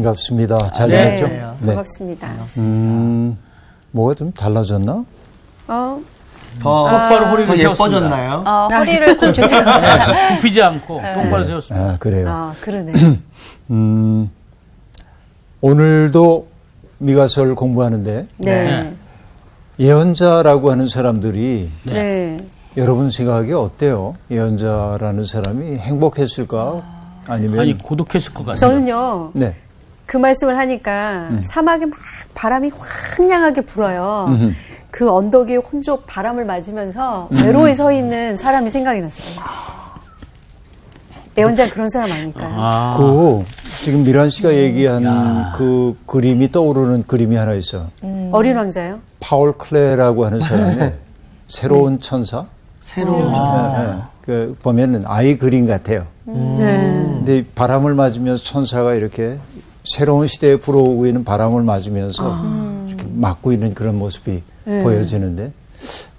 반갑습니다. 잘 네. 지냈죠? 네. 반갑습니다. 뭐가 좀 달라졌나? 더 똑바로 허리를 예뻐졌나요? 허리를 고주세요. 굽히지 않고 똑바로 세웠습니다. 아, 그래요. 아, 그러네. 오늘도 미가서를 공부하는데 네. 예언자라고 하는 사람들이 네. 여러분 생각에 어때요? 예언자라는 사람이 행복했을까? 아니면 아니 고독했을 것 같아요. 저는요, 네. 그 말씀을 하니까 사막에 막 바람이 황량하게 불어요. 그 언덕 위에 혼자 바람을 맞으면서 외로이 서 있는 사람이 생각이 났어요. 예언자는 그런 사람 아닐까요? 그 지금 미란 씨가 얘기한 그 그림이 떠오르는 그림이 하나 있어. 어린 왕자요? 파울 클레라고 하는 사람의 새로운 천사. 새로운 네. 그 보면은 아이 그림 같아요. 네. 근데 바람을 맞으면서 천사가 이렇게 새로운 시대에 불어오고 있는 바람을 맞으면서 이렇게 맞고 있는 그런 모습이 보여지는데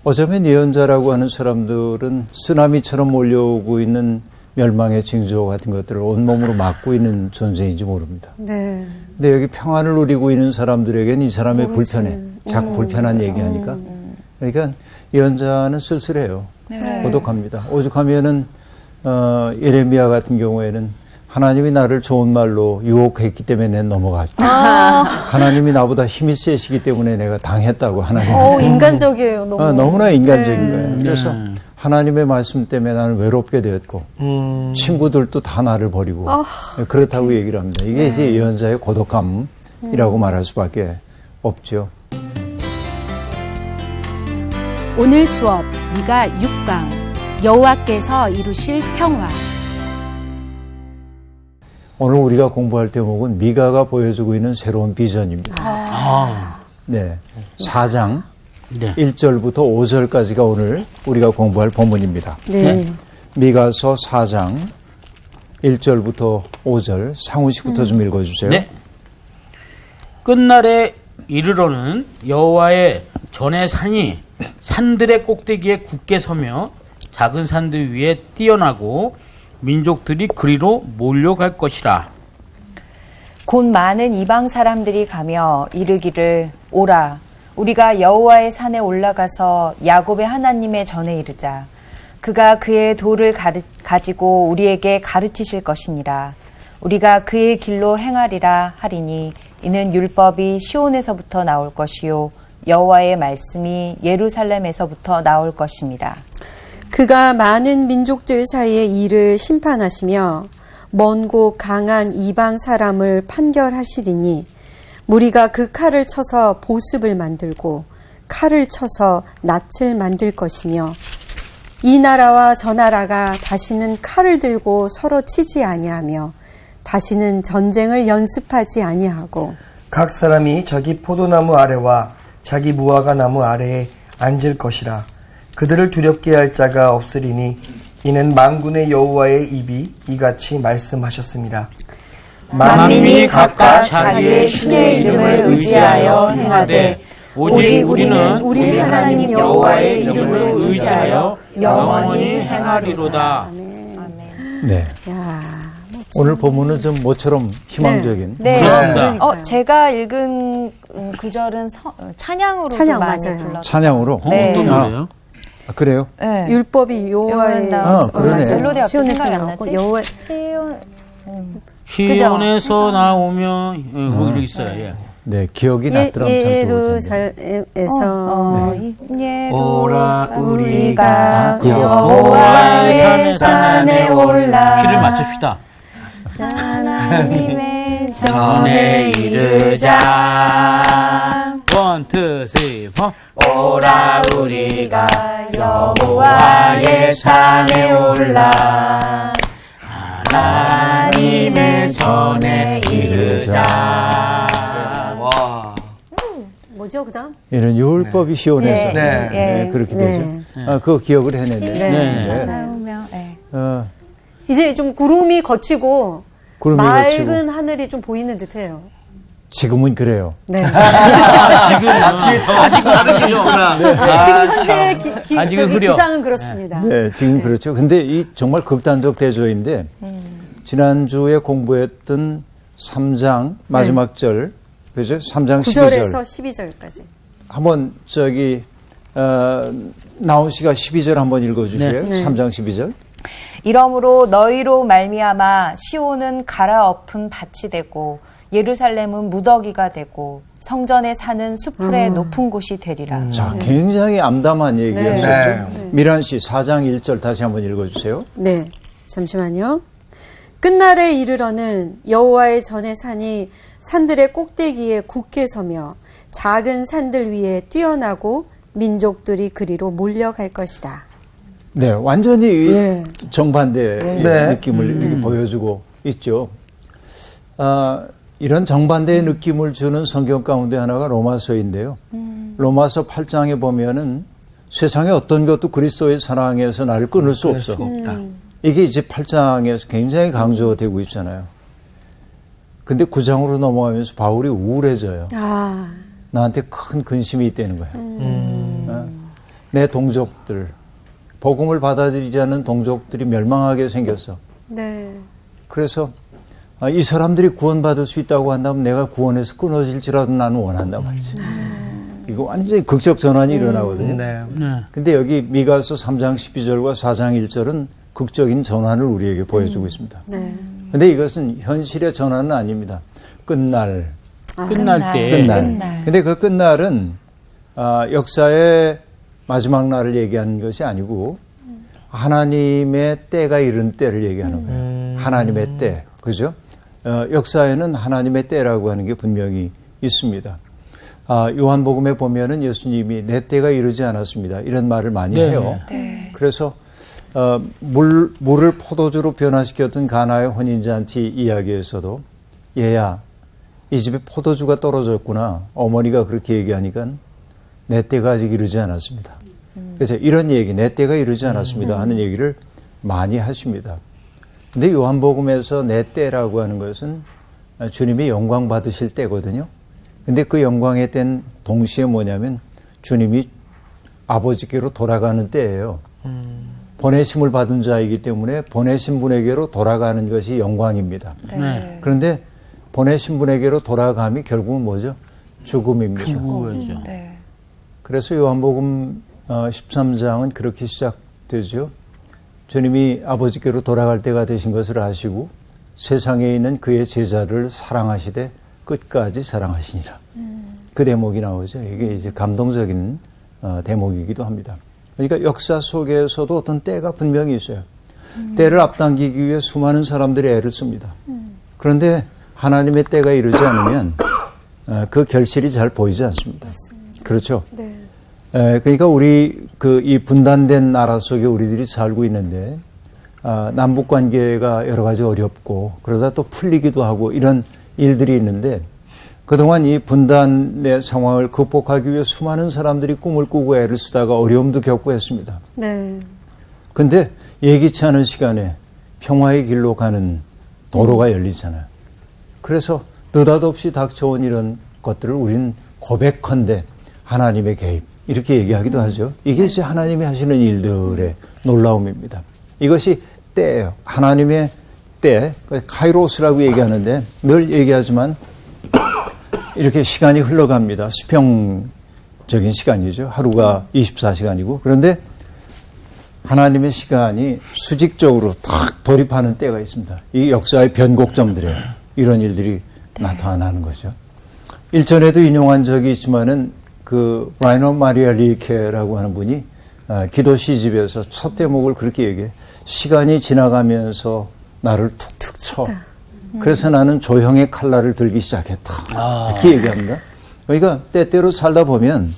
어쩌면 예언자라고 하는 사람들은 쓰나미처럼 몰려오고 있는 멸망의 징조 같은 것들을 온몸으로 막고 있는 존재인지 모릅니다. 네. 근데 여기 평안을 누리고 있는 사람들에게는 이 사람의 불편해. 자꾸 불편한 얘기하니까. 그러니까 예언자는 쓸쓸해요. 네. 고독합니다. 오죽하면은 예레미야 같은 경우에는 하나님이 나를 좋은 말로 유혹했기 때문에 난 넘어갔고 하나님이 나보다 힘이 세시기 때문에 내가 당했다고 하나님. 인간적이에요. 너무. 너무나 인간적인 거예요. 그래서 하나님의 말씀 때문에 나는 외롭게 되었고 친구들도 다 나를 버리고 그렇다고 얘기를 합니다. 이게 이제 예언자의 고독함이라고 말할 수밖에 없죠. 오늘 수업 미가 6강 여호와께서 이루실 평화. 오늘 우리가 공부할 대목은 미가가 보여주고 있는 새로운 비전입니다. 네, 4장 네. 1절부터 5절까지가 오늘 우리가 공부할 본문입니다. 네. 미가서 4장 1절부터 5절 상훈 씨부터 좀 읽어주세요. 네. 끝날에 이르러는 여호와의 전의 산이 산들의 꼭대기에 굳게 서며 작은 산들 위에 뛰어나고 민족들이 그리로 몰려갈 것이라. 곧 많은 이방 사람들이 가며 이르기를 오라 우리가 여호와의 산에 올라가서 야곱의 하나님의 전에 이르자. 그가 그의 도를 가지고 우리에게 가르치실 것이니라. 우리가 그의 길로 행하리라 하리니 이는 율법이 시온에서부터 나올 것이요 여호와의 말씀이 예루살렘에서부터 나올 것입니다. 그가 많은 민족들 사이에 이를 심판하시며 먼고 강한 이방 사람을 판결하시리니 무리가 그 칼을 쳐서 보습을 만들고 칼을 쳐서 낫을 만들 것이며 이 나라와 저 나라가 다시는 칼을 들고 서로 치지 아니하며 다시는 전쟁을 연습하지 아니하고 각 사람이 자기 포도나무 아래와 자기 무화과 나무 아래에 앉을 것이라. 그들을 두렵게 할 자가 없으리니 이는 만군의 여호와의 입이 이같이 말씀하셨습니다. 만민이 각각 자기의 신의 이름을 의지하여 행하되 오직 우리는 우리 하나님 여호와의 이름을 의지하여 영원히 행하리로다. 네. 오늘 본문은 좀 모처럼 희망적인. 네. 그렇습니다. 제가 읽은 구절은 찬양으로 찬양, 많이 맞아요. 불렀어요. 찬양으로. 네. 어떤 노래요? 그래요? 네. 율법이 여호와의 그러네. 멜로디가 시온에서 생각이 안 나오고 나지? 여호와 시온에서 나오면 거기 있어요. 예. 네, 기억이 났더라면 참 좋을 텐데. 예루살렘에서 오라 우리가 여호와의 산에 올라 키를 맞춥시다. 하나님의 전에 이르자. 원, 투, 쓰리, 포. 오라 우리가 여호와의 산에 올라 하나님의 전에 이르자. 와. 뭐죠 그다음? 이는 율법이 시온에서 네. 네, 그렇게 네. 되죠. 그거 기억을 해냈네. 네. 맞아요. 네. 이제 좀 구름이 걷히고 구름이 맑은 걷히고. 하늘이 좀 보이는 듯해요. 지금은 그래요. 네. 지금 아직은 다르겠구나. 지금 현재 아직은 저기 흐려. 기상은 그렇습니다. 네, 지금 그렇죠. 근데 이 정말 극단적 대조인데 지난주에 공부했던 3장 마지막 절, 그죠? 3장 9절에서 12절. 12절까지. 한번 나온 씨가 12절 한번 읽어주세요. 네. 3장 12절. 이러므로 너희로 말미암아 시온은 갈아엎은 밭이 되고 예루살렘은 무더기가 되고 성전에 사는 수풀의 높은 곳이 되리라. 자, 굉장히 암담한 얘기였었죠. 네. 미란 씨 4장 1절 다시 한번 읽어주세요. 네, 잠시만요. 끝날에 이르러는 여호와의 전의 산이 산들의 꼭대기에 굳게 서며 작은 산들 위에 뛰어나고 민족들이 그리로 몰려갈 것이라. 네, 완전히 네. 정반대의 네. 느낌을 이렇게 보여주고 있죠. 이런 정반대의 느낌을 주는 성경 가운데 하나가 로마서인데요. 로마서 8장에 보면은 세상의 어떤 것도 그리스도의 사랑에서 나를 끊을 수 없어. 이게 이제 8장에서 굉장히 강조되고 있잖아요. 근데 9장으로 넘어가면서 바울이 우울해져요. 아, 나한테 큰 근심이 있다는 거예요. 내 동족들, 복음을 받아들이지 않는 동족들이 멸망하게 생겼어. 네. 그래서 이 사람들이 구원받을 수 있다고 한다면 내가 구원에서 끊어질지라도 나는 원한단 말이지. 이거 완전히 극적 전환이 일어나거든요. 네. 근데 여기 미가서 3장 12절과 4장 1절은 극적인 전환을 우리에게 보여주고 있습니다. 네. 근데 이것은 현실의 전환은 아닙니다. 끝날. 끝날 때. 끝날. 근데 그 끝날은 역사의 마지막 날을 얘기하는 것이 아니고 하나님의 때가 이른 때를 얘기하는 거예요. 하나님의 때. 그죠? 역사에는 하나님의 때라고 하는 게 분명히 있습니다. 요한복음에 보면은 예수님이 내 때가 이르지 않았습니다. 이런 말을 많이 해요. 네. 그래서 물을 포도주로 변화시켰던 가나의 혼인잔치 이야기에서도 얘야 이 집에 포도주가 떨어졌구나. 어머니가 그렇게 얘기하니까 내 때가 아직 이르지 않았습니다. 그래서 이런 얘기, 내 때가 이르지 않았습니다 하는 얘기를 많이 하십니다. 근데 요한복음에서 내 때라고 하는 것은 주님이 영광 받으실 때거든요. 근데 그 영광의 때는 동시에 뭐냐면 주님이 아버지께로 돌아가는 때예요. 보내심을 받은 자이기 때문에 보내신 분에게로 돌아가는 것이 영광입니다. 네. 그런데 보내신 분에게로 돌아감이 결국은 뭐죠? 죽음입니다. 죽어야죠. 네. 그래서 요한복음 13장은 그렇게 시작되죠. 주님이 아버지께로 돌아갈 때가 되신 것을 아시고 세상에 있는 그의 제자를 사랑하시되 끝까지 사랑하시니라. 그 대목이 나오죠. 이게 이제 감동적인 대목이기도 합니다. 그러니까 역사 속에서도 어떤 때가 분명히 있어요. 때를 앞당기기 위해 수많은 사람들이 애를 씁니다. 그런데 하나님의 때가 이르지 않으면 그 결실이 잘 보이지 않습니다. 그렇죠? 네. 그러니까 우리 이 분단된 나라 속에 우리들이 살고 있는데 남북 관계가 여러 가지 어렵고 그러다 또 풀리기도 하고 이런 일들이 있는데 그동안 이 분단의 상황을 극복하기 위해 수많은 사람들이 꿈을 꾸고 애를 쓰다가 어려움도 겪고 했습니다. 네. 근데 예기치 않은 시간에 평화의 길로 가는 도로가 열리잖아요. 그래서 느닷없이 닥쳐온 이런 것들을 우리는 고백컨대 하나님의 개입 이렇게 얘기하기도 하죠. 이게 이제 하나님이 하시는 일들의 놀라움입니다. 이것이 때예요. 하나님의 때, 카이로스라고 얘기하는데 늘 얘기하지만 이렇게 시간이 흘러갑니다. 수평적인 시간이죠. 하루가 24시간이고 그런데 하나님의 시간이 수직적으로 탁 돌입하는 때가 있습니다. 이 역사의 변곡점들에 이런 일들이 나타나는 거죠. 일전에도 인용한 적이 있지만은 그 라이너 마리아 릴케라고 하는 분이 기도 시집에서 첫 대목을 그렇게 얘기해. 시간이 지나가면서 나를 툭툭 쳐. 그래서 나는 조형의 칼날을 들기 시작했다. 이렇게 얘기합니다. 그러니까 때때로 살다 보면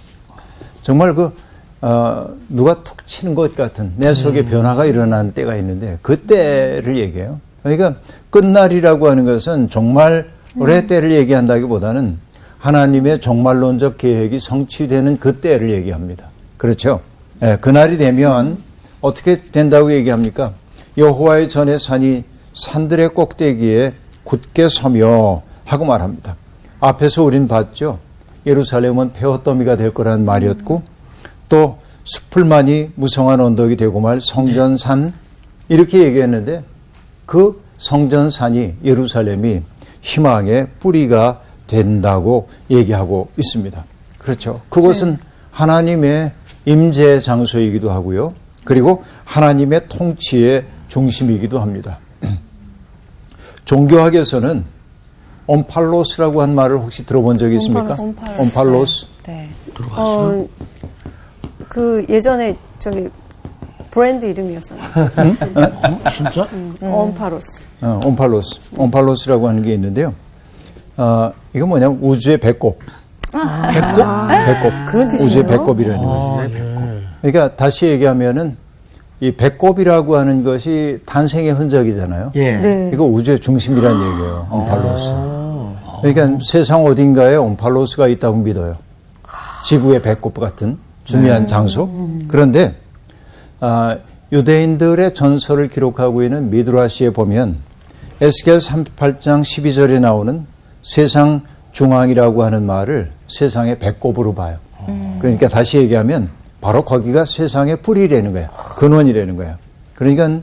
정말 누가 툭 치는 것 같은 내 속에 변화가 일어나는 때가 있는데 그 때를 얘기해요. 그러니까 끝날이라고 하는 것은 정말 올해 때를 얘기한다기보다는 하나님의 종말론적 계획이 성취되는 그 때를 얘기합니다. 그렇죠? 네, 그날이 되면 어떻게 된다고 얘기합니까? 여호와의 전의 산이 산들의 꼭대기에 굳게 서며 하고 말합니다. 앞에서 우린 봤죠. 예루살렘은 폐허더미가 될 거라는 말이었고 또 숲풀만이 무성한 언덕이 되고 말 성전산 이렇게 얘기했는데 그 성전산이 예루살렘이 희망의 뿌리가 된다고 얘기하고 있습니다. 그렇죠. 그곳은 하나님의 임재 장소이기도 하고요. 그리고 하나님의 통치의 중심이기도 합니다. 종교학에서는 온팔로스라고 한 말을 혹시 들어본 적이 있습니까? 온팔로스. 네. 그 예전에 저기 브랜드 이름이었어요. 진짜? 온파로스. 온팔로스라고 하는 게 있는데요. 이건 뭐냐면 우주의 배꼽. 배꼽. 그런 뜻이에요? 우주의 배꼽이라는 거죠. 그러니까 다시 얘기하면은 이 배꼽이라고 하는 것이 탄생의 흔적이잖아요. 예. 네. 이거 우주의 중심이라는 얘기예요. 온팔로스. 그러니까 세상 어딘가에 온팔로스가 있다고 믿어요. 지구의 배꼽 같은 중요한 장소. 그런데 유대인들의 전설을 기록하고 있는 미드라시에 보면 에스겔 38장 12절에 나오는 세상 중앙이라고 하는 말을 세상의 배꼽으로 봐요. 그러니까 다시 얘기하면 바로 거기가 세상의 뿌리라는 거야. 근원이라는 거야. 그러니까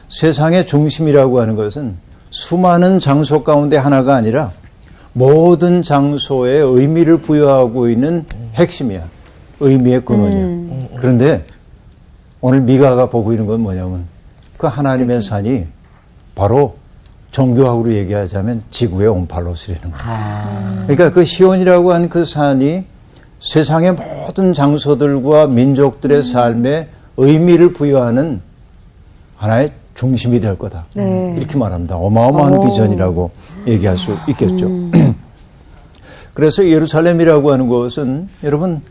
세상의 중심이라고 하는 것은 수많은 장소 가운데 하나가 아니라 모든 장소에 의미를 부여하고 있는 핵심이야. 의미의 근원이야. 그런데 오늘 미가가 보고 있는 건 뭐냐면 그 하나님의 산이 바로 종교학으로 얘기하자면 지구의 온팔로스라는 거야. 그러니까 그 시온이라고 한 그 산이 세상의 모든 장소들과 민족들의 삶에 의미를 부여하는 하나의 중심이 될 거다. 네. 이렇게 말합니다. 어마어마한 비전이라고 얘기할 수 있겠죠. 그래서 예루살렘이라고 하는 것은 여러분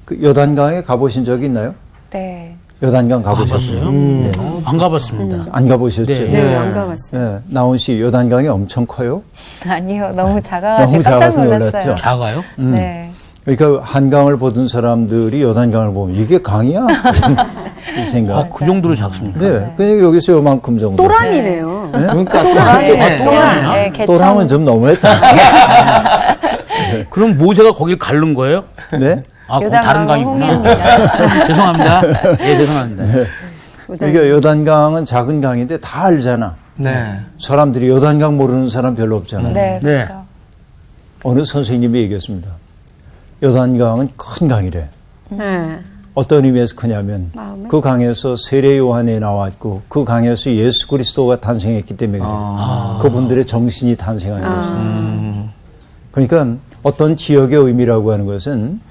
그 요단강에 가보신 적이 있나요? 네. 요단강 가보셨어요? 네. 안 가봤습니다. 안 가보셨죠? 네. 네, 안 가봤어요. 네, 나온 씨 요단강이 엄청 커요. 아니요, 너무 작아가지고 너무 깜짝 작아서 놀랐어요. 놀랐죠? 작아요? 네. 그러니까 한강을 보던 사람들이 요단강을 보면 이게 강이야? 이 생각. 그 정도로 작습니까? 네, 그냥 여기서 요만큼 정도. 또랑이네요. 그러니까 네, 개천. 또랑은 좀 너무했다. 그럼 모세가 거길 가른 거예요? 네. 아, 그건 다른 요단강은 강이구나. 홍해입니다. 죄송합니다. 예, 죄송합니다. 그러니까 요단강은 작은 강인데 다 알잖아. 네. 사람들이 요단강 모르는 사람 별로 없잖아요. 네, 네. 그렇죠. 어느 선생님이 얘기했습니다. 요단강은 큰 강이래. 네. 어떤 의미에서 크냐면 마음에? 그 강에서 세례 요한이 나왔고 그 강에서 예수 그리스도가 탄생했기 때문에 그래요. 그분들의 정신이 탄생한 것이에요. 그러니까 어떤 지역의 의미라고 하는 것은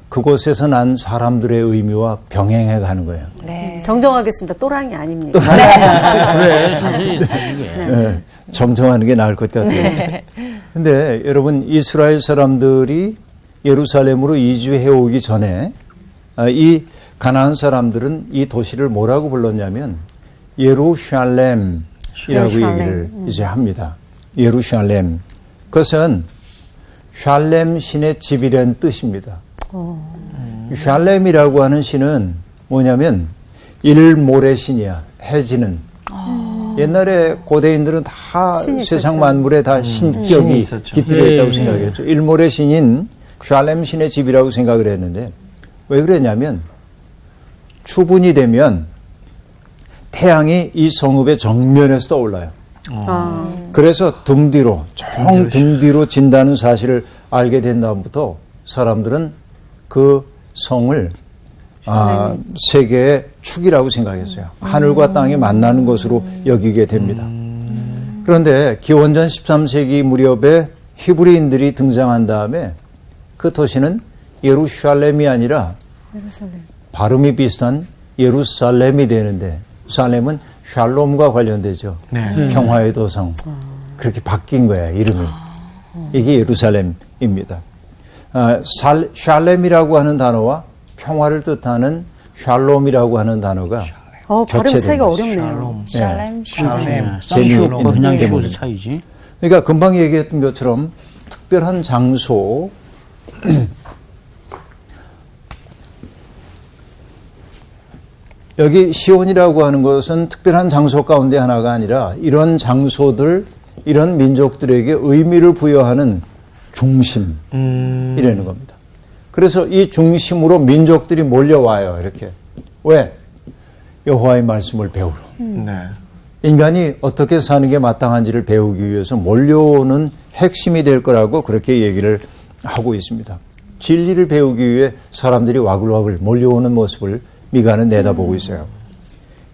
그곳에서 난 사람들의 의미와 병행해 가는 거예요. 네. 정정하겠습니다. 또랑이 아닙니다. 그래, 사실 이게. 네, 정정하는 게 나을 것 같아요. 근데 여러분 이스라엘 사람들이 예루살렘으로 이주해 오기 전에 이 가나안 사람들은 이 도시를 뭐라고 불렀냐면 예루살렘이라고 얘기를 이제 합니다. 예루살렘. 그것은 샬렘 신의 집이라는 뜻입니다. 샬렘이라고 하는 신은 뭐냐면 일모래신이야. 해지는. 옛날에 고대인들은 다 신이 세상 있었어요. 만물에 다 신격이 있었죠. 깃들어 있다고 예, 생각했죠. 일모래신인 샬렘 신의 집이라고 생각을 했는데 왜 그랬냐면 추분이 되면 태양이 이 성읍의 정면에서 떠올라요. 그래서 등 뒤로 등 뒤로 진다는 사실을 알게 된 다음부터 사람들은 그 성을 세계의 축이라고 생각했어요. 하늘과 땅이 만나는 것으로 여기게 됩니다. 그런데 기원전 13세기 무렵에 히브리인들이 등장한 다음에 그 도시는 예루살렘이 아니라 발음이 비슷한 예루살렘이 되는데 살렘은 샬롬과 관련되죠. 평화의 도성. 그렇게 바뀐 거야, 이름이. 이게 예루살렘입니다. 샬렘이라고 하는 단어와 평화를 뜻하는 샬롬이라고 하는 단어가 발음 교체된 차이가 거죠. 어렵네요. 샬렘. 쌍쇼, 그냥 때문에. 쇼의 차이지. 그러니까 금방 얘기했던 것처럼 특별한 장소, 여기 시온이라고 하는 것은 특별한 장소 가운데 하나가 아니라 이런 장소들, 이런 민족들에게 의미를 부여하는 중심이라는 겁니다. 그래서 이 중심으로 민족들이 몰려와요. 이렇게. 왜? 여호와의 말씀을 배우러. 네. 인간이 어떻게 사는 게 마땅한지를 배우기 위해서 몰려오는 핵심이 될 거라고 그렇게 얘기를 하고 있습니다. 진리를 배우기 위해 사람들이 와글와글 몰려오는 모습을 미가는 내다보고 있어요.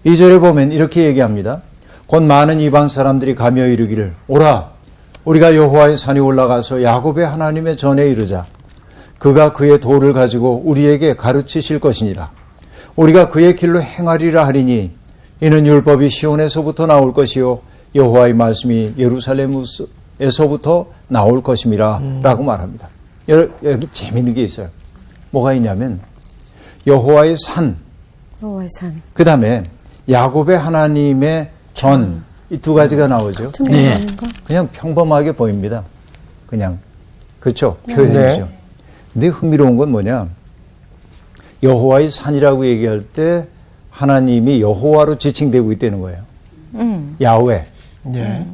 2절에 보면 이렇게 얘기합니다. 곧 많은 이방 사람들이 가며 이르기를 오라 우리가 여호와의 산에 올라가서 야곱의 하나님의 전에 이르자. 그가 그의 도를 가지고 우리에게 가르치실 것이니라. 우리가 그의 길로 행하리라 하리니 이는 율법이 시온에서부터 나올 것이요 여호와의 말씀이 예루살렘에서부터 나올 것임이라 라고 말합니다. 여기 재미있는 게 있어요. 뭐가 있냐면 여호와의 산, 그 다음에 야곱의 하나님의 전, 이 두 가지가 나오죠. 네. 그냥 평범하게 보입니다. 그냥 그렇죠. 표현이죠. 네. 근데 흥미로운 건 뭐냐. 여호와의 산이라고 얘기할 때 하나님이 여호와로 지칭되고 있다는 거예요. 야훼. 네.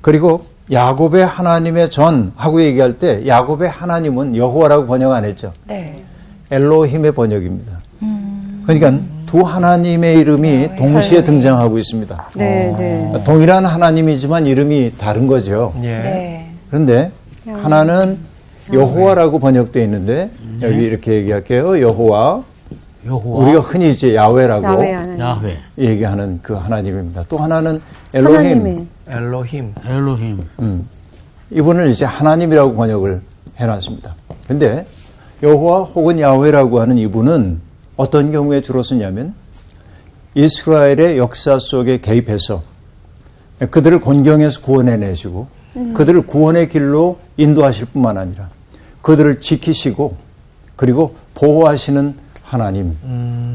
그리고 야곱의 하나님의 전 하고 얘기할 때 야곱의 하나님은 여호와라고 번역 안 했죠. 네. 엘로힘의 번역입니다. 그러니까 두 하나님의 이름이 동시에 등장하고 있습니다. 네, 네. 동일한 하나님이지만 이름이 다른 거죠. 예. 네. 그런데 하나는 여호와라고 번역되어 있는데 여기 이렇게 얘기할게요. 여호와. 우리가 흔히 이제 야훼라고 야훼, 얘기하는 그 하나님입니다. 또 하나는 엘로힘. 엘로힘. 엘로힘. 이분을 이제 하나님이라고 번역을 해놨습니다. 근데 여호와 혹은 야훼라고 하는 이분은 어떤 경우에 주로 쓰냐면 이스라엘의 역사 속에 개입해서 그들을 곤경에서 구원해내시고 그들을 구원의 길로 인도하실 뿐만 아니라 그들을 지키시고 그리고 보호하시는 하나님.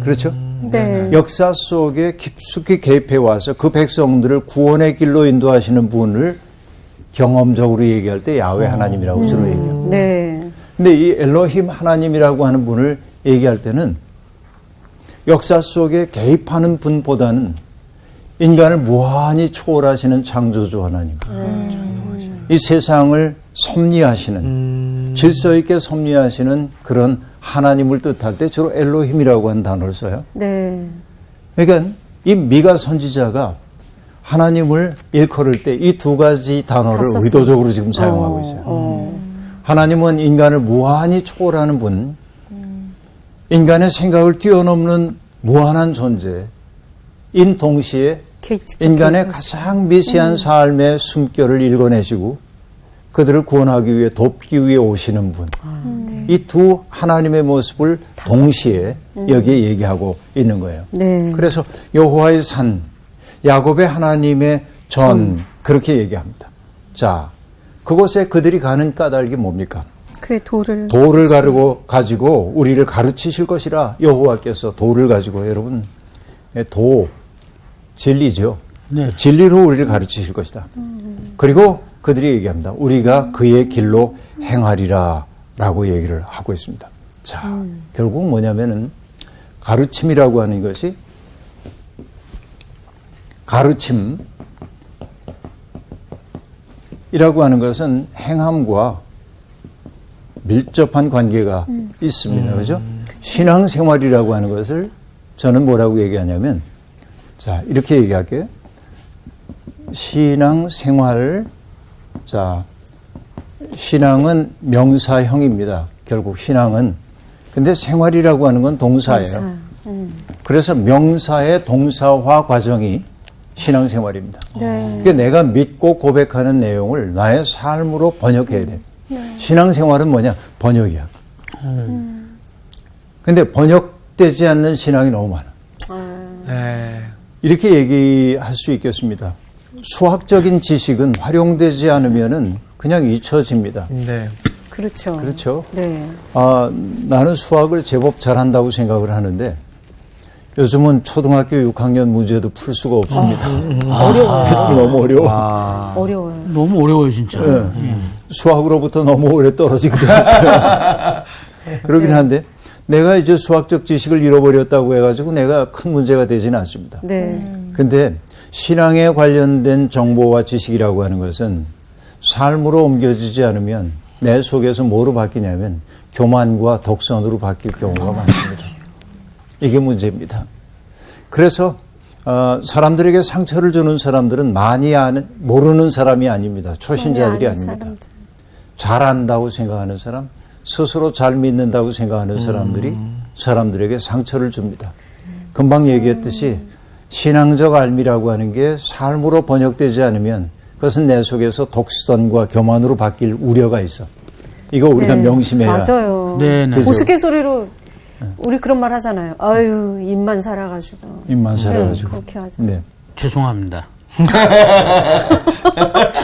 그렇죠? 네. 역사 속에 깊숙이 개입해 와서 그 백성들을 구원의 길로 인도하시는 분을 경험적으로 얘기할 때 야훼 하나님이라고 주로 얘기해요. 네. 근데 이 엘로힘 하나님이라고 하는 분을 얘기할 때는 역사 속에 개입하는 분보다는 인간을 무한히 초월하시는 창조주 하나님. 이 세상을 섭리하시는 질서 있게 섭리하시는 그런 하나님을 뜻할 때 주로 엘로힘이라고 하는 단어를 써요. 네. 그러니까 이 미가 선지자가 하나님을 일컬을 때 이 두 가지 단어를 의도적으로 지금 사용하고 있어요. 하나님은 인간을 무한히 초월하는 분, 인간의 생각을 뛰어넘는 무한한 존재인 동시에 인간의 가장 미세한 삶의 숨결을 읽어내시고 그들을 구원하기 위해 돕기 위해 오시는 분. 이 두 하나님의 모습을 동시에 여기에 얘기하고 있는 거예요. 네. 그래서 여호와의 산, 야곱의 하나님의 전 그렇게 얘기합니다. 자, 그곳에 그들이 가는 까닭이 뭡니까? 그의 도를 가지고 우리를 가르치실 것이라 여호와께서 도를 가지고 여러분 도 진리죠. 네. 진리로 우리를 가르치실 것이다. 그리고 그들이 얘기합니다. 우리가 그의 길로 행하리라 라고 얘기를 하고 있습니다. 자, 결국 뭐냐면은 가르침이라고 하는 것이 가르침이라고 하는 것은 행함과 밀접한 관계가 있습니다. 그죠? 신앙생활이라고 하는 것을 저는 뭐라고 얘기하냐면, 자, 이렇게 얘기할게요. 신앙생활, 자, 신앙은 명사형입니다. 결국 신앙은. 근데 생활이라고 하는 건 동사예요. 그래서 명사의 동사화 과정이 신앙생활입니다. 네. 그러니까 내가 믿고 고백하는 내용을 나의 삶으로 번역해야 돼. 신앙생활은 뭐냐? 번역이야. 근데 번역되지 않는 신앙이 너무 많아. 네. 이렇게 얘기할 수 있겠습니다. 수학적인 지식은 활용되지 않으면은 그냥 잊혀집니다. 네. 그렇죠. 그렇죠. 네. 나는 수학을 제법 잘한다고 생각을 하는데 요즘은 초등학교 6학년 문제도 풀 수가 없습니다. 어려워요. 너무 어려워. 어려워요. 너무 어려워요, 진짜. 네. 수학으로부터 너무 오래 떨어지게 됐어요. 그러긴 한데 내가 이제 수학적 지식을 잃어버렸다고 해가지고 내가 큰 문제가 되지는 않습니다. 네. 근데 신앙에 관련된 정보와 지식이라고 하는 것은 삶으로 옮겨지지 않으면 내 속에서 뭐로 바뀌냐면 교만과 독선으로 바뀔 경우가 많습니다. 이게 문제입니다. 그래서 사람들에게 상처를 주는 사람들은 많이 모르는 사람이 아닙니다. 초신자들이 아닙니다. 잘 안다고 생각하는 사람, 스스로 잘 믿는다고 생각하는 사람들이 사람들에게 상처를 줍니다. 금방 얘기했듯이 신앙적 알미라고 하는 게 삶으로 번역되지 않으면 그것은 내 속에서 독선과 교만으로 바뀔 우려가 있어. 이거 우리가 명심해야. 맞아요. 네. 우스갯소리로 우리 그런 말 하잖아요. 아유, 입만 살아가지고. 입만 살아가지고. 그렇게 하죠. 네. 죄송합니다.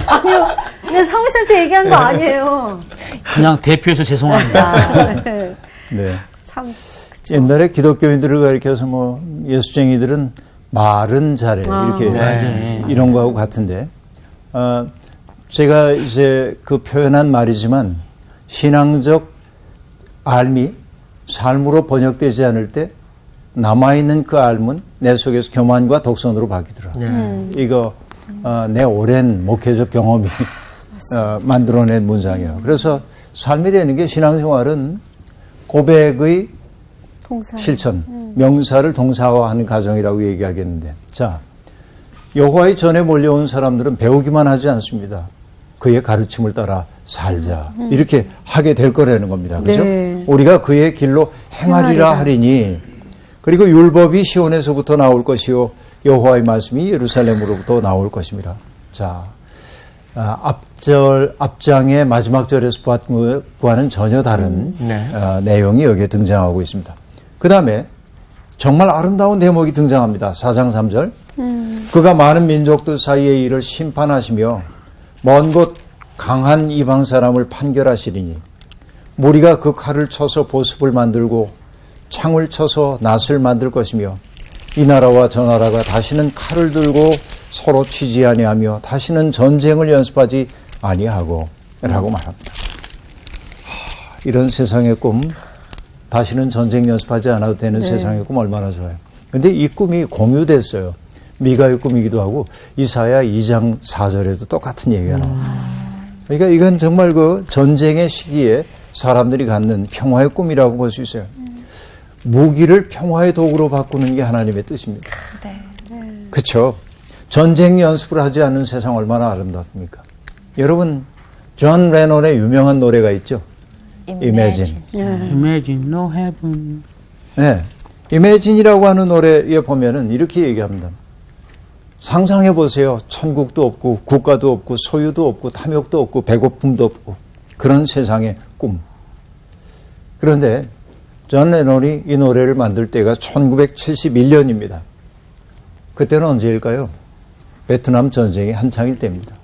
아니요. 내 상우 씨한테 얘기한 거 아니에요. 그냥 대표해서 죄송합니다. 네. 네. 참. 그쵸. 옛날에 기독교인들을 가리켜서 뭐 예수쟁이들은 말은 잘해 이렇게 네. 이런 거하고 같은데 제가 이제 그 표현한 말이지만 신앙적 알미 삶으로 번역되지 않을 때 남아있는 그 알문 내 속에서 교만과 독선으로 바뀌더라. 이거 내 오랜 목회적 경험이 만들어낸 문장이에요. 그래서 삶이 되는 게 신앙생활은 고백의 동사. 실천, 명사를 동사화하는 과정이라고 얘기하겠는데, 자, 여호와의 전에 몰려온 사람들은 배우기만 하지 않습니다. 그의 가르침을 따라 살자 이렇게 하게 될 거라는 겁니다. 그죠? 네. 우리가 그의 길로 행하리라 하리니, 그리고 율법이 시온에서부터 나올 것이요 여호와의 말씀이 예루살렘으로부터 나올 것입니다. 자, 앞장의 마지막 절에서 보았던 것과는 전혀 다른 내용이 여기에 등장하고 있습니다. 그 다음에 정말 아름다운 대목이 등장합니다. 4장 3절. 그가 많은 민족들 사이의 일을 심판하시며 먼 곳 강한 이방 사람을 판결하시리니 무리가 그 칼을 쳐서 보습을 만들고 창을 쳐서 낫을 만들 것이며 이 나라와 저 나라가 다시는 칼을 들고 서로 치지 아니하며 다시는 전쟁을 연습하지 아니하고 라고 말합니다. 이런 세상의 꿈, 다시는 전쟁 연습하지 않아도 되는 세상의 꿈 얼마나 좋아요. 근데 이 꿈이 공유됐어요. 미가의 꿈이기도 하고 이사야 2장 4절에도 똑같은 얘기가 나옵니다. 그러니까 이건 정말 그 전쟁의 시기에 사람들이 갖는 평화의 꿈이라고 볼 수 있어요. 무기를 평화의 도구로 바꾸는 게 하나님의 뜻입니다. 그렇죠. 전쟁 연습을 하지 않는 세상 얼마나 아름답습니까? 여러분, 존 레논의 유명한 노래가 있죠. Imagine. Imagine no heaven. 네. Imagine이라고 하는 노래에 보면은 이렇게 얘기합니다. 상상해 보세요. 천국도 없고 국가도 없고 소유도 없고 탐욕도 없고 배고픔도 없고 그런 세상의 꿈. 그런데 존 레논이 이 노래를 만들 때가 1971년입니다. 그때는 언제일까요? 베트남 전쟁이 한창일 때입니다.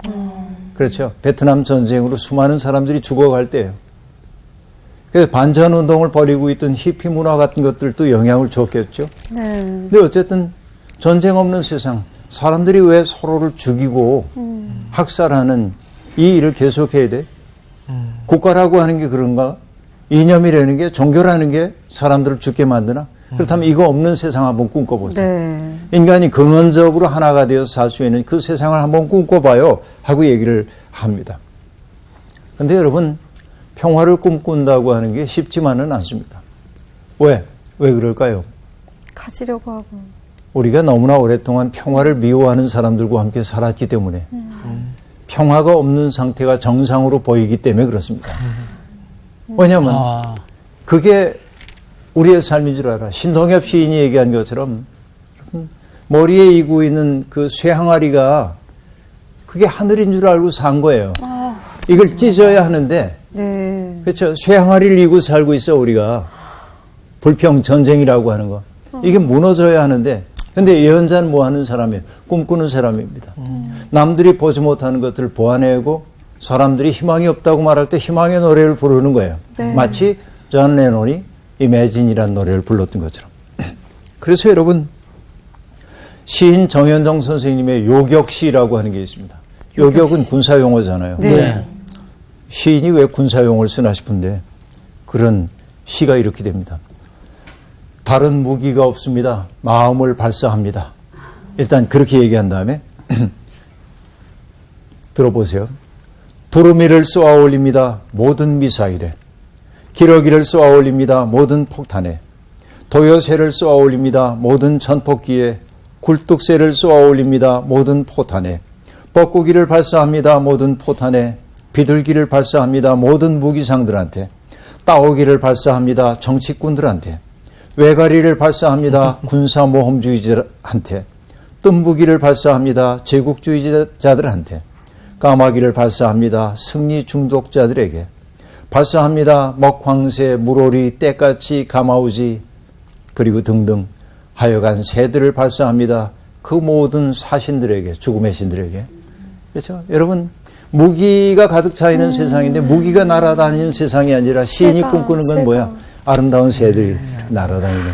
그렇죠. 베트남 전쟁으로 수많은 사람들이 죽어갈 때예요. 그래서 반전 운동을 벌이고 있던 히피 문화 같은 것들도 영향을 줬겠죠. 근데 어쨌든 전쟁 없는 세상, 사람들이 왜 서로를 죽이고 학살하는 이 일을 계속해야 돼? 국가라고 하는 게 그런가? 이념이라는 게, 종교라는 게 사람들을 죽게 만드나? 그렇다면 이거 없는 세상 한번 꿈꿔보세요. 네. 인간이 근원적으로 하나가 되어서 살 수 있는 그 세상을 한번 꿈꿔봐요 하고 얘기를 합니다. 그런데 여러분, 평화를 꿈꾼다고 하는 게 쉽지만은 않습니다. 왜 그럴까요? 가지려고 하고. 우리가 너무나 오랫동안 평화를 미워하는 사람들과 함께 살았기 때문에 평화가 없는 상태가 정상으로 보이기 때문에 그렇습니다. 왜냐하면 그게 우리의 삶인 줄 알아. 신동엽 시인이 얘기한 것처럼 머리에 이고 있는 그 쇠항아리가 그게 하늘인 줄 알고 산 거예요. 이걸 찢어야 하는데 네. 그렇죠. 쇠항아리를 이고 살고 있어 우리가. 불평 전쟁이라고 하는 거. 이게 무너져야 하는데 근데 예언자는 뭐 하는 사람이에요? 꿈꾸는 사람입니다. 남들이 보지 못하는 것들을 보아내고 사람들이 희망이 없다고 말할 때 희망의 노래를 부르는 거예요. 네. 마치 존 레논이 Imagine이라는 노래를 불렀던 것처럼. 그래서 여러분 시인 정현정 선생님의 요격시라고 하는 게 있습니다. 요격은 군사용어잖아요. 네. 시인이 왜 군사용어를 쓰나 싶은데 그런 시가 이렇게 됩니다. 다른 무기가 없습니다. 마음을 발사합니다. 일단 그렇게 얘기한 다음에 들어보세요. 두루미를 쏘아 올립니다. 모든 미사일에. 기러기를 쏘아 올립니다. 모든 폭탄에. 도요새를 쏘아 올립니다. 모든 전폭기에. 굴뚝새를 쏘아 올립니다. 모든 포탄에. 뻐꾸기를 발사합니다. 모든 포탄에. 비둘기를 발사합니다. 모든 무기상들한테. 따오기를 발사합니다. 정치꾼들한테. 외가리를 발사합니다. 군사모험주의자한테. 뜸부기를 발사합니다. 제국주의자들한테. 까마귀를 발사합니다. 승리 중독자들에게. 발사합니다. 먹황새, 물오리, 때까치, 가마우지 그리고 등등 하여간 새들을 발사합니다. 그 모든 사신들에게, 죽음의 신들에게. 그렇죠? 여러분, 무기가 가득 차 있는 세상인데 무기가 날아다니는 세상이 아니라 시인이 꿈꾸는 건 뭐야? 아름다운 새들이 날아다니는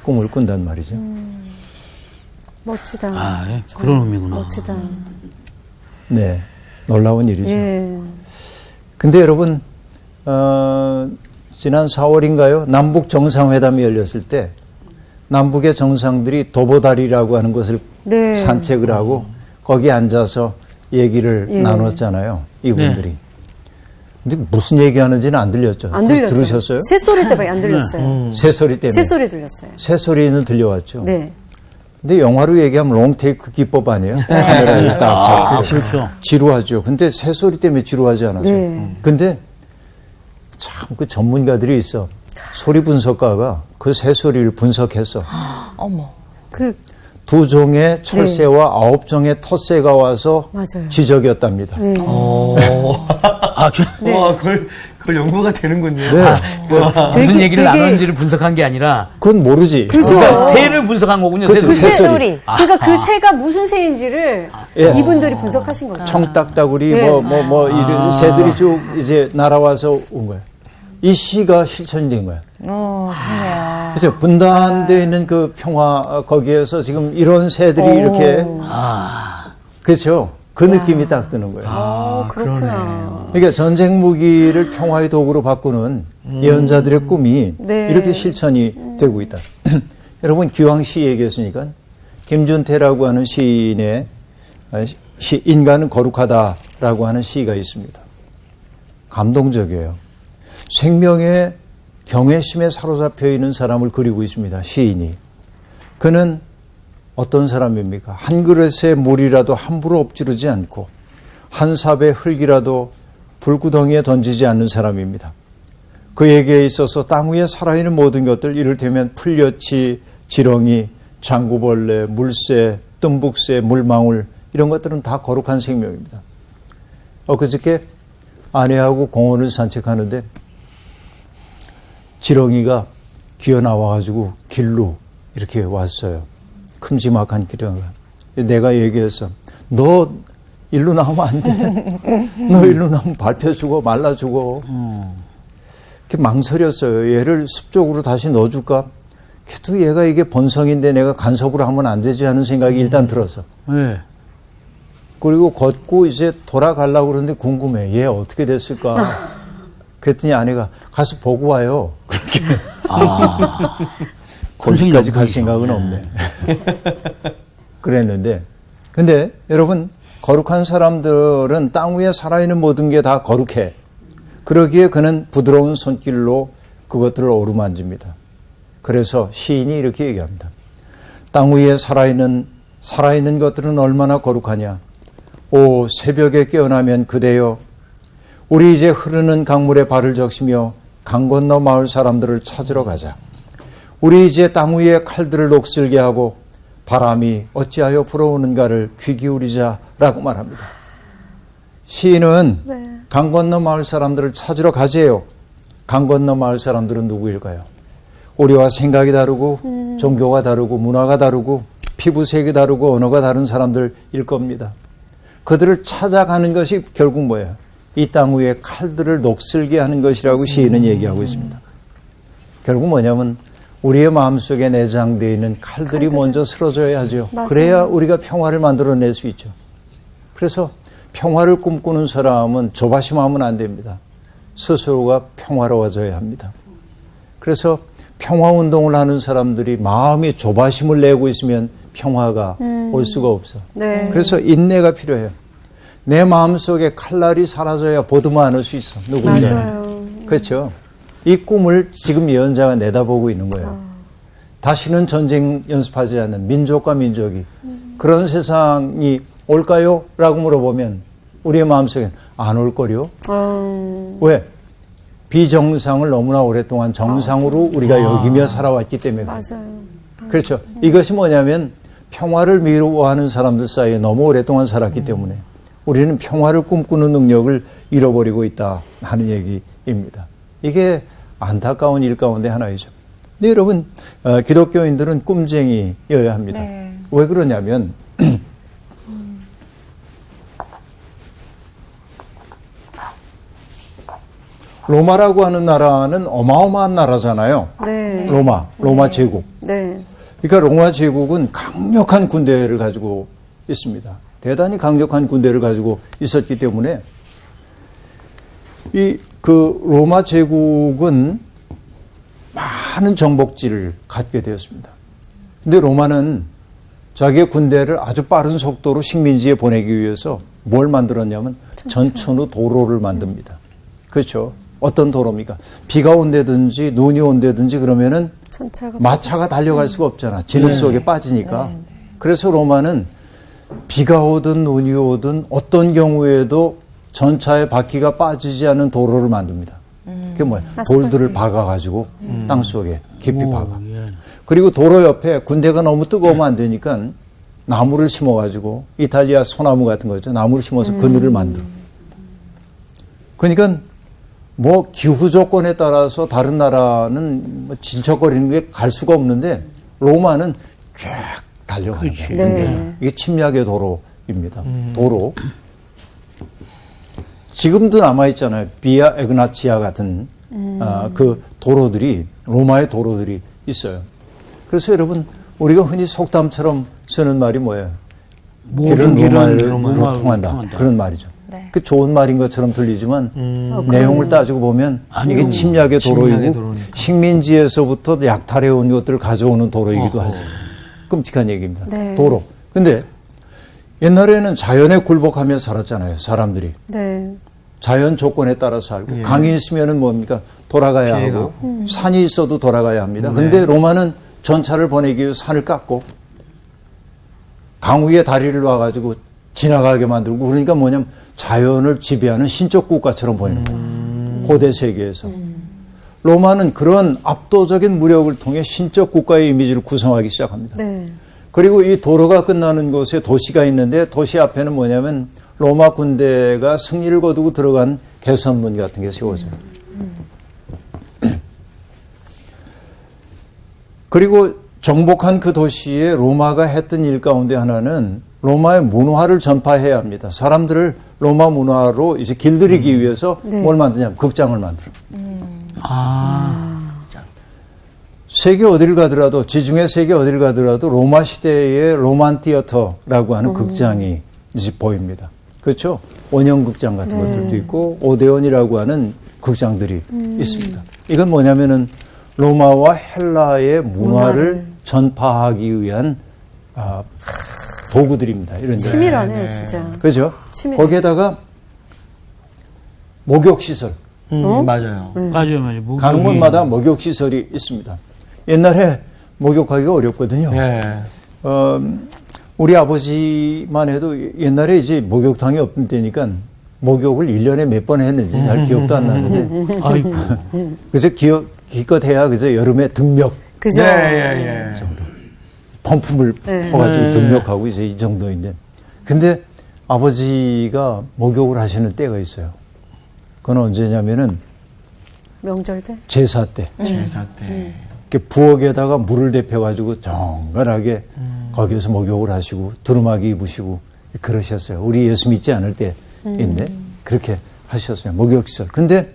꿈을 꾼단 말이죠. 멋지다. 아, 예. 그런 의미구나. 멋지다. 네, 놀라운 일이죠. 예. 근데 여러분, 지난 4월인가요? 남북 정상회담이 열렸을 때 남북의 정상들이 도보다리라고 하는 곳을 네. 산책을 하고 거기 앉아서 얘기를 예. 나눴잖아요. 이분들이. 근데 무슨 얘기하는지는 안 들렸죠. 안 들렸죠. 들으셨어요? 새소리 때문에 안 들렸어요. 새소리 때문에. 새소리 들렸어요. 새소리는 들려왔죠. 네. 근데 영화로 얘기하면 롱테이크 기법 아니에요? 카메라를 딱 잡고. 그렇죠. 지루하죠. 근데 새소리 때문에 지루하지 않았어요. 네. 근데 참 그 전문가들이 있어. 소리 분석가가 그 새소리를 분석했어. 어머. 그, 2종의 철새와 9종의 텃새가 와서 맞아요. 지적이었답니다. 네. 아, 와, 그걸 연구가 되는군요. 네. 무슨 얘기를 되게- 나눴는지를 분석한 게 아니라 그건 모르지. 그죠. 그러니까 새를 분석한 거군요. 그렇죠. 새소리. 새소리. 그러니까 그 새가 무슨 새인지를 예. 이분들이 분석하신 거죠. 청딱따구리 네. 이런 새들이 쭉 이제 날아와서 온 거예요. 이 시가 실천이 된 거예요. 그러네요. 그렇죠. 분단되어 있는 그 평화 거기에서 지금 이런 새들이 이렇게 그렇죠. 그 느낌이 딱 드는 거예요. 그렇구나. 그러니까 전쟁 무기를 평화의 도구로 바꾸는 예언자들의 꿈이 네. 이렇게 실천이 되고 있다. 여러분 기왕 시 얘기했으니까 김준태라고 하는 시인의 시 인간은 거룩하다라고 하는 시가 있습니다. 감동적이에요. 생명의 경외심에 사로잡혀 있는 사람을 그리고 있습니다. 시인이. 그는 어떤 사람입니까? 한 그릇의 물이라도 함부로 엎지르지 않고 한 삽의 흙이라도 불구덩이에 던지지 않는 사람입니다. 그에게 있어서 땅 위에 살아있는 모든 것들, 이를테면 풀려치, 지렁이, 장구벌레, 물새, 뜸북새, 물망울 이런 것들은 다 거룩한 생명입니다. 그저께 아내하고 공원을 산책하는데 지렁이가 기어나와가지고 길로 이렇게 왔어요. 큼지막한 기렁이가. 내가 얘기했어. 너 일로 나오면 안 돼. 너 일로 나오면 밟혀 죽어, 말라 죽어. 이렇게 망설였어요. 얘를 숲쪽으로 다시 넣어줄까? 그래도 얘가 이게 본성인데 내가 간섭으로 하면 안 되지 하는 생각이 일단 들어서. 네. 그리고 걷고 이제 돌아가려고 그러는데 궁금해. 얘 어떻게 됐을까? 그랬더니 아내가 가서 보고 와요. 그렇게. 거기까지 갈 생각은 없네. 그랬는데. 근데 여러분, 거룩한 사람들은 땅 위에 살아있는 모든 게 다 거룩해. 그러기에 그는 부드러운 손길로 그것들을 어루만집니다. 그래서 시인이 이렇게 얘기합니다. 땅 위에 살아있는 것들은 얼마나 거룩하냐. 오, 새벽에 깨어나면 그대여, 우리 이제 흐르는 강물에 발을 적시며 강 건너 마을 사람들을 찾으러 가자. 우리 이제 땅 위에 칼들을 녹슬게 하고 바람이 어찌하여 불어오는가를 귀 기울이자라고 말합니다. 시인은 강 건너 마을 사람들을 찾으러 가재요. 강 건너 마을 사람들은 누구일까요? 우리와 생각이 다르고 종교가 다르고 문화가 다르고 피부색이 다르고 언어가 다른 사람들일 겁니다. 그들을 찾아가는 것이 결국 뭐예요? 이 땅 위에 칼들을 녹슬게 하는 것이라고 시인은 얘기하고 있습니다. 결국 뭐냐면 우리의 마음속에 내장되어 있는 칼들이 먼저 쓰러져야 하죠. 맞아요. 그래야 우리가 평화를 만들어낼 수 있죠. 그래서 평화를 꿈꾸는 사람은 조바심하면 안 됩니다. 스스로가 평화로워져야 합니다. 그래서 평화운동을 하는 사람들이 마음이 조바심을 내고 있으면 평화가 올 수가 없어. 네. 그래서 인내가 필요해요. 내 마음속에 칼날이 사라져야 보드만 않을 수 있어. 누군가. 맞아요. 그렇죠. 이 꿈을 지금 예언자가 내다보고 있는 거예요. 다시는 전쟁 연습하지 않는 민족과 민족이 그런 세상이 올까요? 라고 물어보면 우리의 마음속엔 안 올 거요. 왜? 비정상을 너무나 오랫동안 정상으로 우리가 여기며 살아왔기 때문에. 맞아요. 그렇죠. 이것이 뭐냐면 평화를 미워하는 사람들 사이에 너무 오랫동안 살았기 때문에 우리는 평화를 꿈꾸는 능력을 잃어버리고 있다 하는 얘기입니다. 이게 안타까운 일 가운데 하나이죠. 근데 여러분, 기독교인들은 꿈쟁이여야 합니다. 네. 왜 그러냐면 로마라고 하는 나라는 어마어마한 나라잖아요. 네. 로마 제국. 네. 그러니까 로마 제국은 강력한 군대를 가지고 있습니다. 대단히 강력한 군대를 가지고 있었기 때문에 그 로마 제국은 많은 정복지를 갖게 되었습니다. 근데 로마는 자기의 군대를 아주 빠른 속도로 식민지에 보내기 위해서 뭘 만들었냐면 전천후 도로를 만듭니다. 그렇죠. 어떤 도로입니까? 비가 온다든지 눈이 온다든지 그러면은 마차가 달려갈 수가 없잖아. 진흙 속에 빠지니까. 그래서 로마는 비가 오든 눈이 오든 어떤 경우에도 전차의 바퀴가 빠지지 않는 도로를 만듭니다. 그게 뭐야? 돌들을 박아가지고 땅 속에 깊이 박아. 그리고 도로 옆에 군대가 너무 뜨거우면 안 되니까 나무를 심어가지고 이탈리아 소나무 같은 거죠. 나무를 심어서 그늘을 만들어. 그러니까 뭐 기후 조건에 따라서 다른 나라는 뭐 질척거리는 게 갈 수가 없는데 로마는 쫙 달려가는 거예요. 네. 이게 침략의 도로입니다. 도로. 지금도 남아있잖아요. 비아 에그나치아 같은 그 도로들이 로마의 도로들이 있어요. 그래서 여러분 우리가 흔히 속담처럼 쓰는 말이 뭐예요? 길은 로마로 통한다. 그런 말이죠. 네. 그 좋은 말인 것처럼 들리지만 내용을 따지고 보면 이게 침략의 도로이고 식민지에서부터 약탈해온 것들을 가져오는 도로이기도 하죠. 끔찍한 얘기입니다. 네. 도로. 근데 옛날에는 자연에 굴복하며 살았잖아요. 사람들이. 네. 자연 조건에 따라 살고 강이 있으면은 뭡니까? 돌아가야 하고 산이 있어도 돌아가야 합니다. 근데 로마는 전차를 보내기 위해 산을 깎고 강 위에 다리를 놔가지고 지나가게 만들고 그러니까 뭐냐면 자연을 지배하는 신적 국가처럼 보이는 거예요. 고대 세계에서. 로마는 그런 압도적인 무력을 통해 신적 국가의 이미지를 구성하기 시작합니다. 네. 그리고 이 도로가 끝나는 곳에 도시가 있는데 도시 앞에는 뭐냐면 로마 군대가 승리를 거두고 들어간 개선문 같은 게 세워져요. 그리고 정복한 그 도시에 로마가 했던 일 가운데 하나는 로마의 문화를 전파해야 합니다. 사람들을 로마 문화로 이제 길들이기 위해서 뭘 만드냐면 극장을 만들어. 세계 어디를 가더라도 지중해 세계 어디를 가더라도 로마 시대의 로만 티어터라고 하는 극장이 이제 보입니다. 그렇죠? 원형 극장 같은 것들도 있고 오데온이라고 하는 극장들이 있습니다. 이건 뭐냐면은 로마와 헬라의 문화를 전파하기 위한 도구들입니다. 이런 치밀하네요, 진짜. 그죠? 치밀해. 거기에다가 목욕시설. 맞아요. 맞아요. 가는 곳마다 목욕시설이 있습니다. 옛날에 목욕하기가 어렵거든요. 우리 아버지만 해도 옛날에 이제 목욕탕이 없던 때니까 목욕을 1년에 몇 번 했는지 잘 기억도 안 나는데. 아이고. 그래서 기껏 해야 그저 여름에 등력. 그죠? 정도. 펌프물 퍼가지고 등력하고 이제 이 정도인데. 근데 아버지가 목욕을 하시는 때가 있어요. 그건 언제냐면은 명절 때? 제사 때. 제사 때. 이렇게 부엌에다가 물을 데펴가지고 정갈하게 거기에서 목욕을 하시고 두루마기 입으시고 그러셨어요. 우리 예수 믿지 않을 때인데 그렇게 하셨어요. 목욕시설. 근데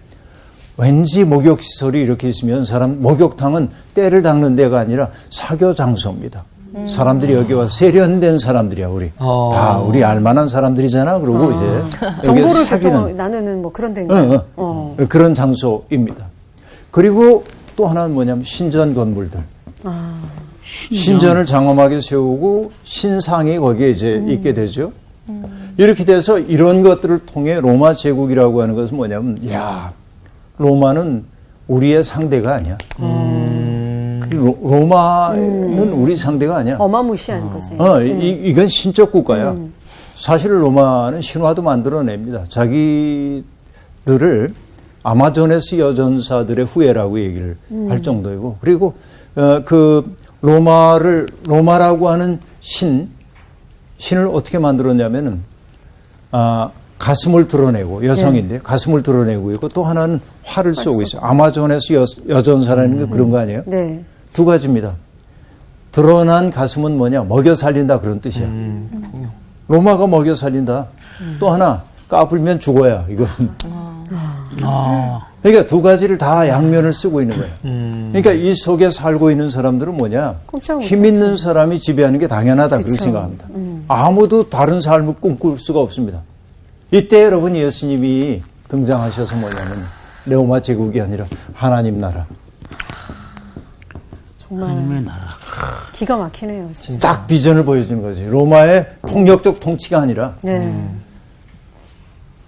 왠지 목욕시설이 이렇게 있으면 목욕탕은 때를 닦는 데가 아니라 사교 장소입니다. 사람들이 여기 와서 세련된 사람들이야, 우리. 다 우리 알만한 사람들이잖아. 그러고 이제. 정보를 교통 나누는 뭐 그런 데인가요? 그런 장소입니다. 그리고 또 하나는 뭐냐면 신전 건물들. 신전을 장엄하게 세우고 신상이 거기에 이제 있게 되죠. 이렇게 돼서 이런 것들을 통해 로마 제국이라고 하는 것은 뭐냐면, 야, 로마는 우리의 상대가 아니야. 로마는 우리 상대가 아니야. 어마무시한 거지. 이건 신적 국가야. 사실 로마는 신화도 만들어냅니다. 자기들을 아마존에스 여전사들의 후예라고 얘기를 할 정도이고, 그리고 그 로마라고 하는 신을 어떻게 만들었냐면은 가슴을 드러내고 여성인데 가슴을 드러내고 있고 또 하나는 활을 쏘고 있어요. 아마존에스 여전사라는 게 그런 거 아니에요? 네. 두 가지입니다. 드러난 가슴은 뭐냐? 먹여 살린다 그런 뜻이야. 로마가 먹여 살린다. 또 하나 까불면 죽어야 이건. 그러니까 두 가지를 다 양면을 쓰고 있는 거예요. 그러니까 이 속에 살고 있는 사람들은 뭐냐? 힘 있는 사람이 지배하는 게 당연하다 그렇게 생각합니다. 아무도 다른 삶을 꿈꿀 수가 없습니다. 이때 여러분 예수님이 등장하셔서 뭐냐면 로마 제국이 아니라 하나님 나라. 정말 기가 막히네요. 진짜. 딱 비전을 보여주는 거지. 로마의 폭력적 통치가 아니라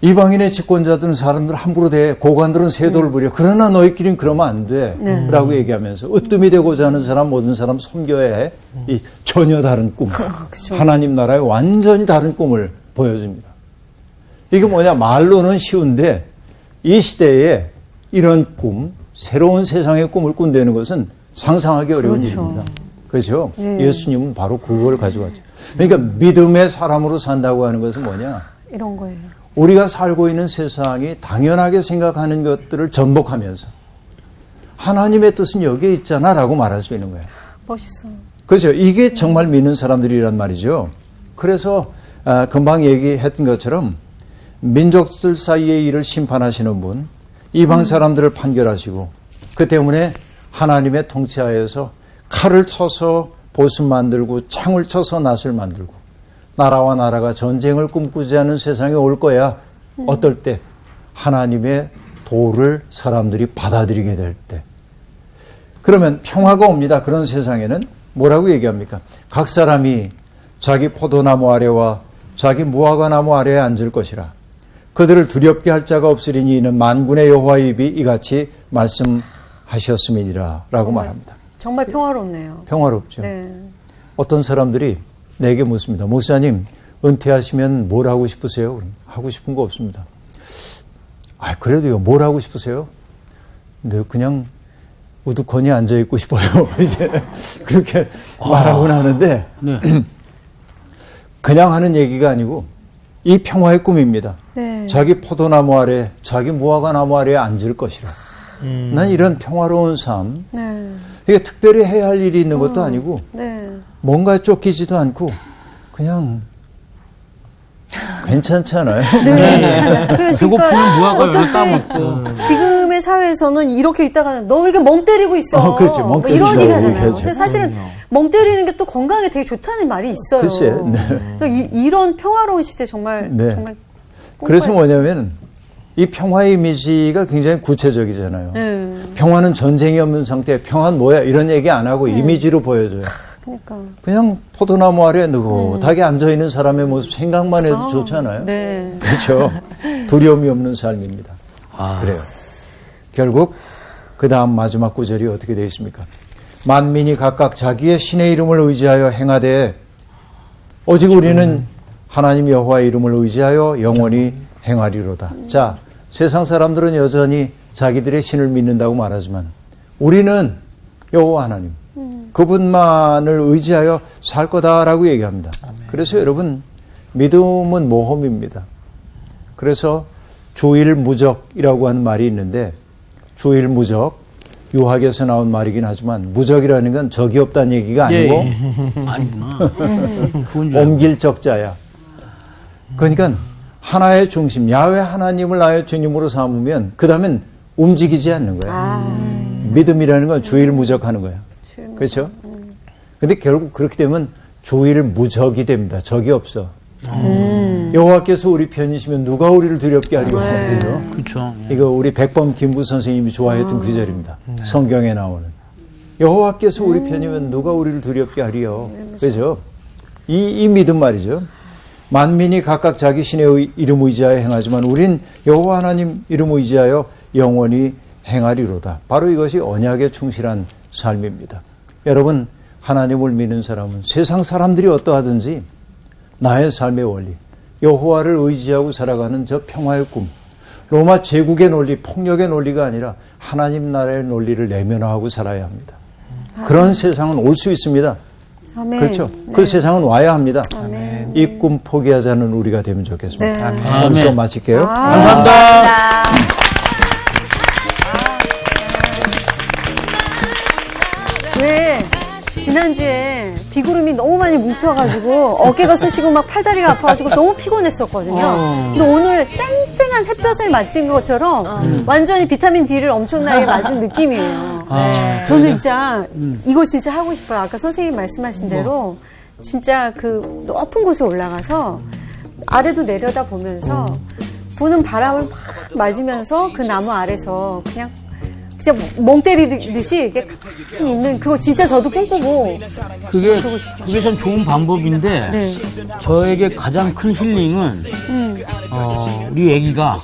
이방인의 집권자들은 사람들 함부로 대 고관들은 세도를 부려. 그러나 너희끼리는 그러면 안 돼. 라고 얘기하면서 으뜸이 되고자 하는 사람 모든 사람 섬겨야 해. 이 전혀 다른 꿈. 하나님 나라의 완전히 다른 꿈을 보여줍니다. 이게 뭐냐 말로는 쉬운데 이 시대에 이런 꿈 새로운 세상의 꿈을 꾼다는 것은 상상하기 어려운 일입니다. 그렇죠? 예수님은 바로 그걸 가져왔죠. 그러니까 믿음의 사람으로 산다고 하는 것은 뭐냐 이런 거예요. 우리가 살고 있는 세상이 당연하게 생각하는 것들을 전복하면서 하나님의 뜻은 여기에 있잖아 라고 말할 수 있는 거예요. 멋있어. 그렇죠. 이게 정말 믿는 사람들이란 말이죠. 그래서 금방 얘기했던 것처럼 민족들 사이의 일을 심판하시는 분, 이방 사람들을 판결하시고 그 때문에 하나님의 통치하에서 칼을 쳐서 보습 만들고 창을 쳐서 낫을 만들고 나라와 나라가 전쟁을 꿈꾸지 않은 세상에 올 거야. 어떨 때? 하나님의 도를 사람들이 받아들이게 될 때. 그러면 평화가 옵니다. 그런 세상에는 뭐라고 얘기합니까? 각 사람이 자기 포도나무 아래와 자기 무화과나무 아래에 앉을 것이라. 그들을 두렵게 할 자가 없으리니 이는 만군의 여호와의 입이 이같이 말씀하셨음이니라 라고 말합니다. 정말 평화롭네요. 평화롭죠. 네. 어떤 사람들이 내게 묻습니다. 목사님 은퇴하시면 뭘 하고 싶으세요? 하고 싶은 거 없습니다. 그래도요 뭘 하고 싶으세요? 네, 그냥 우두커니 앉아있고 싶어요. 이제 그렇게 말하곤 하는데 그냥 하는 얘기가 아니고 이 평화의 꿈입니다. 네. 자기 포도나무 아래 자기 무화과나무 아래에 앉을 것이라. 난 이런 평화로운 삶 이게 특별히 해야 할 일이 있는 것도 아니고 뭔가 쫓기지도 않고 그냥 괜찮잖아요. 배고프면 무화과 열을 따먹고. 지금의 사회에서는 이렇게 있다가 너 이게 멍 때리고 있어. 그렇지, 멍 때리죠. 이런 얘기 하잖아요. 그렇죠. 근데 사실은 멍 때리는 게 또 건강에 되게 좋다는 말이 있어요. 글쎄, 그러니까 이런 평화로운 시대 정말 정말 그래서 뭐냐면 이 평화의 이미지가 굉장히 구체적이잖아요. 평화는 전쟁이 없는 상태, 평화는 뭐야? 이런 얘기 안 하고 이미지로 보여줘요. 그러니까. 그냥 포도나무 아래에 느긋하게 앉아있는 사람의 모습 생각만 해도 좋잖아요. 네. 그렇죠. 두려움이 없는 삶입니다. 그래요. 결국 그 다음 마지막 구절이 어떻게 되어 있습니까? 만민이 각각 자기의 신의 이름을 의지하여 행하되 오직 우리는 하나님 여호와의 이름을 의지하여 영원히 행하리로다. 자, 세상 사람들은 여전히 자기들의 신을 믿는다고 말하지만 우리는 여호와 하나님 그분만을 의지하여 살 거다라고 얘기합니다. 그래서 여러분 믿음은 모험입니다. 그래서 주일무적이라고 하는 말이 있는데 주일무적 유학에서 나온 말이긴 하지만 무적이라는 건 적이 없다는 얘기가 아니고 아니구나. 옮길 적자야. 그러니까 하나의 중심 야훼 하나님을 나의 주님으로 삼으면 그 다음엔 움직이지 않는 거야. 믿음이라는 건 주일무적하는 거야. 그렇죠? 근데 결국 그렇게 되면 주일무적이 됩니다. 적이 없어. 여호와께서 우리 편이시면 누가 우리를 두렵게 하리요. 그렇죠. 이거 우리 백범 김구 선생님이 좋아했던 구절입니다. 성경에 나오는 여호와께서 우리 편이면 누가 우리를 두렵게 하리요. 그렇죠? 이 믿음 말이죠. 만민이 각각 자기 신의 이름 의지하여 행하지만 우린 여호와 하나님 이름 의지하여 영원히 행하리로다. 바로 이것이 언약에 충실한 삶입니다. 여러분, 하나님을 믿는 사람은 세상 사람들이 어떠하든지 나의 삶의 원리, 여호와를 의지하고 살아가는 저 평화의 꿈, 로마 제국의 논리, 폭력의 논리가 아니라 하나님 나라의 논리를 내면화하고 살아야 합니다. 그런 세상은 올 수 있습니다. 아멘. 그렇죠. 네. 그 세상은 와야 합니다. 아멘. 이 꿈 포기하지 않는 우리가 되면 좋겠습니다. 네. 벌써 마칠게요. 감사합니다. 왜 지난주에 비구름이 너무 많이 뭉쳐가지고 어깨가 쑤시고 막 팔다리가 아파가지고 너무 피곤했었거든요. 근데 오늘 쨍쨍한 햇볕을 맞은 것처럼 완전히 비타민 D를 엄청나게 맞은 느낌이에요. 저는 진짜 이거 진짜 하고 싶어요. 아까 선생님 말씀하신 대로 진짜 그 높은 곳에 올라가서 아래도 내려다 보면서 부는 바람을 막 맞으면서 그 나무 아래서 그냥 멍 때리듯이 이렇게 가만히 있는 그거 진짜 저도 꿈꾸고 그게 참 좋은 방법인데 네. 저에게 가장 큰 힐링은 우리 애기가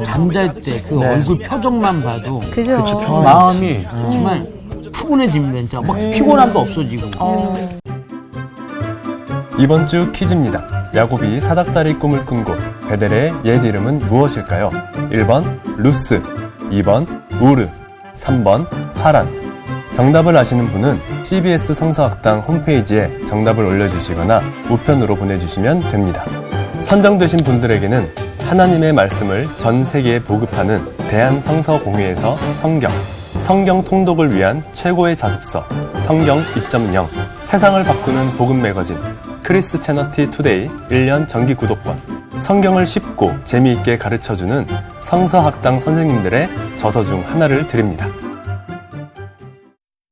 잠잘 때 그 얼굴 표정만 봐도 그죠. 마음이 정말 푸근해집니다. 진짜 막 피곤함도 없어지고. 이번 주 퀴즈입니다. 야곱이 사닥다리 꿈을 꾼 곳 베델의 옛 이름은 무엇일까요? 1번 루스, 2번 우르, 3번 하란. 정답을 아시는 분은 CBS 성서학당 홈페이지에 정답을 올려주시거나 우편으로 보내주시면 됩니다. 선정되신 분들에게는 하나님의 말씀을 전 세계에 보급하는 대한성서공회에서 성경 통독을 위한 최고의 자습서 성경 2.0, 세상을 바꾸는 복음 매거진 크리스채너티 투데이 1년 정기 구독권, 성경을 쉽고 재미있게 가르쳐주는 성서학당 선생님들의 저서 중 하나를 드립니다.